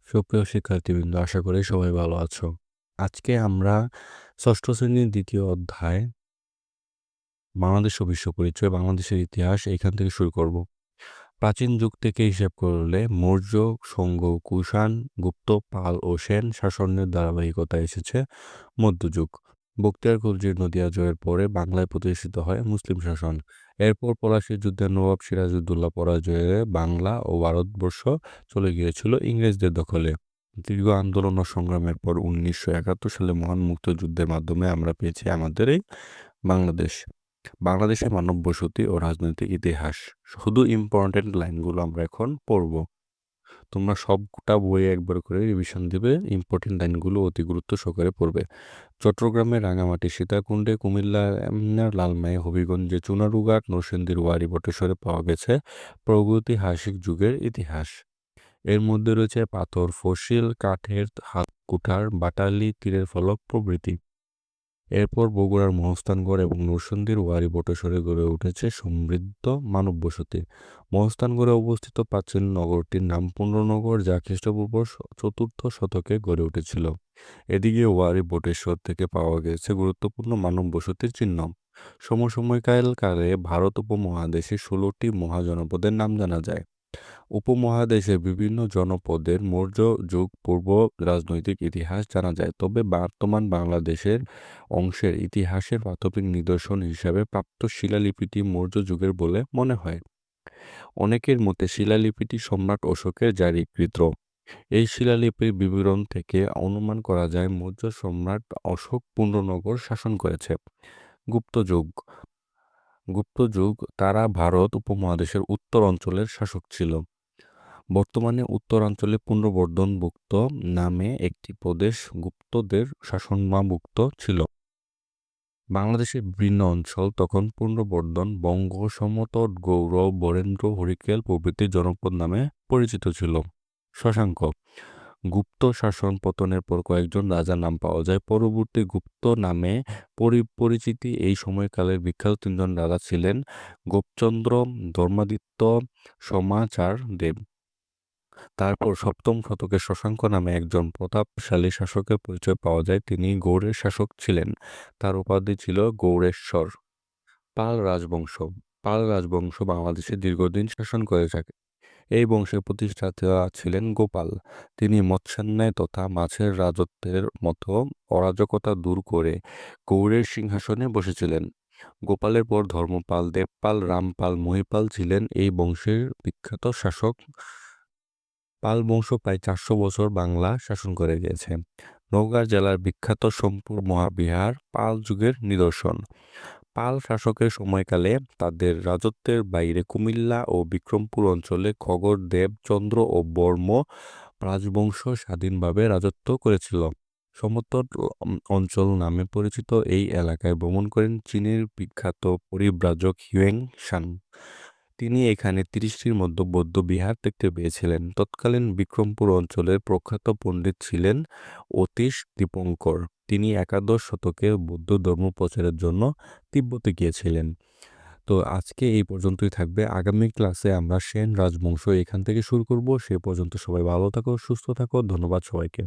সুপ্রিয় শিক্ষার্থীবৃন্দ, আশা করি সবাই ভালো আছো। আজকে আমরা ষষ্ঠ শ্রেণীর দ্বিতীয় অধ্যায় বাংলাদেশ ও বিশ্ব পরিচয়, বাংলাদেশের ইতিহাস এইখান থেকে শুরু করব। প্রাচীন যুগ থেকে হিসেব করলে মৌর্য, শুঙ্গ, কুষাণ, গুপ্ত, পাল ও সেন শাসনের ধারাবাহিকতা এসেছে মধ্যযুগ। বখতিয়ার খলজির নদিয়া জয়ের পরে বাংলায় প্রতিষ্ঠিত হয় মুসলিম শাসন। এরপর পলাশীর যুদ্ধে নবাব সিরাজউদ্দৌলা পরাজয়ে বাংলা ও ভারতবর্ষ চলে গিয়েছিল ইংরেজদের দখলে। দীর্ঘ আন্দোলন ও সংগ্রামের পর 1971 সালে মহান মুক্তিযুদ্ধের মাধ্যমে আমরা পেয়েছি আমাদের এই বাংলাদেশ। বাংলাদেশের মানব বসতি ও রাজনৈতিক ইতিহাস, শুধু ইম্পর্টেন্ট লাইনগুলো আমরা এখন পড়ব। তোমরা সবটা বই একবার করে রিভিশন দিবে, ইম্পর্টেন্ট লাইনগুলো অতি গুরুত্ব সহকারে পড়বে। চট্টগ্রামের রাঙামাটি, সীতাকুণ্ডে, কুমিল্লার লালমাই, হবিগঞ্জে চুনারুঘাট, নরসিংদীর ওয়ারী বটেশ্বরে পাওয়া গেছে প্রাগৈতিহাসিক যুগের ইতিহাস। এর মধ্যে রয়েছে পাথর, ফসিল, কাঠের হাত কুঠার, বাটালি, তীরের ফলক প্রভৃতি। এরপর বগুড়ার মহস্থানগড় এবং নরসিংদীর ওয়ারী বটেশ্বরে গড়ে উঠেছে সমৃদ্ধ মানব বসতি। মহস্থানগড়ে অবস্থিত প্রাচীন নগরটির নাম পুণ্ড্রনগর, যা খ্রিস্টপূর্ব 4th শতকে গড়ে উঠেছিল। এদিকে ওয়ারী বটেশ্বর থেকে পাওয়া গেছে গুরুত্বপূর্ণ মানব বসতির চিহ্ন। সমসাময়িককালে ভারত উপমহাদেশে 16টি মহাজনপদের নাম জানা যায়। উপমহাদেশের বিভিন্ন জনপদের মৌর্য যুগ পূর্ব রাজনৈতিক ইতিহাস জানা যায়, তবে বর্তমান বাংলাদেশের অংশের ইতিহাসের প্রাথমিক নিদর্শন হিসাবে প্রাপ্ত শিলালিপিটি মৌর্য যুগের বলে মনে হয়। অনেকের মতে শিলালিপিটি সম্রাট অশোকের জারিকৃত। এই শিলালিপির বিবরণ থেকে অনুমান করা যায় মৌর্য সম্রাট অশোক পুণ্ড্রনগর শাসন করেছে। গুপ্ত যুগ গুপ্ত যুগ তারা ভারত উপমহাদেশের উত্তর অঞ্চলের শাসক ছিল। বর্তমানে উত্তরাঞ্চলে পুনর্বর্ধনভুক্ত নামে একটি প্রদেশ গুপ্তদের শাসনামভুক্ত ছিল। বাংলাদেশের বিভিন্ন অঞ্চল তখন পুনর্বর্ধন, বঙ্গ, সমতট, গৌড়, বরেন্দ্র, হরিকেল প্রভৃতি জনপদ নামে পরিচিত ছিল। শশাঙ্ক গুপ্ত শাসন পতনের পর কয়েকজন রাজার নাম পাওয়া যায়। পরবর্তী গুপ্ত নামে পরিচিতি এই সময়কালের বিখ্যাত 3জন রাজা ছিলেন গোপচন্দ্র, ধর্মাদিত্য, সমাচার দেব। তারপর 7ম শতকে শশাঙ্ক নামে একজন প্রতাপশালী শাসকের পরিচয় পাওয়া যায়। তিনি গৌড়ের শাসক ছিলেন। তার উপাধি ছিল গৌড়েশ্বর। পাল রাজবংশ বাংলাদেশে দীর্ঘদিন শাসন করে থাকে। এই বংশের প্রতিষ্ঠাতা ছিলেন গোপাল। তিনি মৎস্যান্যায় তথা মাছের রাজত্বের মতো অরাজকতা দূর করে গৌড়ের সিংহাসনে বসেছিলেন। গোপালের পর ধর্মপাল, দেবপাল, রামপাল, মহিপাল ছিলেন এই বংশের বিখ্যাত শাসক। পাল বংশ প্রায় 400 বছর বাংলা শাসন করে গিয়েছে। নওগাঁ জেলার বিখ্যাত সোমপুর মহাবিহার পাল যুগের নিদর্শন। পাল শাসকের সময়কালে তাদের রাজত্বের বাইরে কুমিল্লা ও বিক্রমপুর অঞ্চলে খগর, দেব, চন্দ্র ও বর্ম রাজবংশ স্বাধীনভাবে রাজত্ব করেছিল। সমতট অঞ্চল নামে পরিচিত এই এলাকায় ভ্রমণ করেন চীনের বিখ্যাত পরিব্রাজক হিউয়েন সাং। তিনি এখানে 30টির মধ্যে বৌদ্ধ বিহার দেখতে পেয়েছিলেন। তৎকালীন বিক্রমপুর অঞ্চলের প্রখ্যাত পণ্ডিত ছিলেন অতীশ দীপঙ্কর। তিনি 11 শতকে বৌদ্ধ ধর্ম প্রচারের জন্য তিব্বতে গিয়েছিলেন। তো আজকে এই পর্যন্তই থাকবে। আগামী ক্লাসে আমরা সেন রাজবংশ এখান থেকে শুরু করব। সে পর্যন্ত সবাই ভালো থাকো, সুস্থ থাকো। ধন্যবাদ সবাইকে।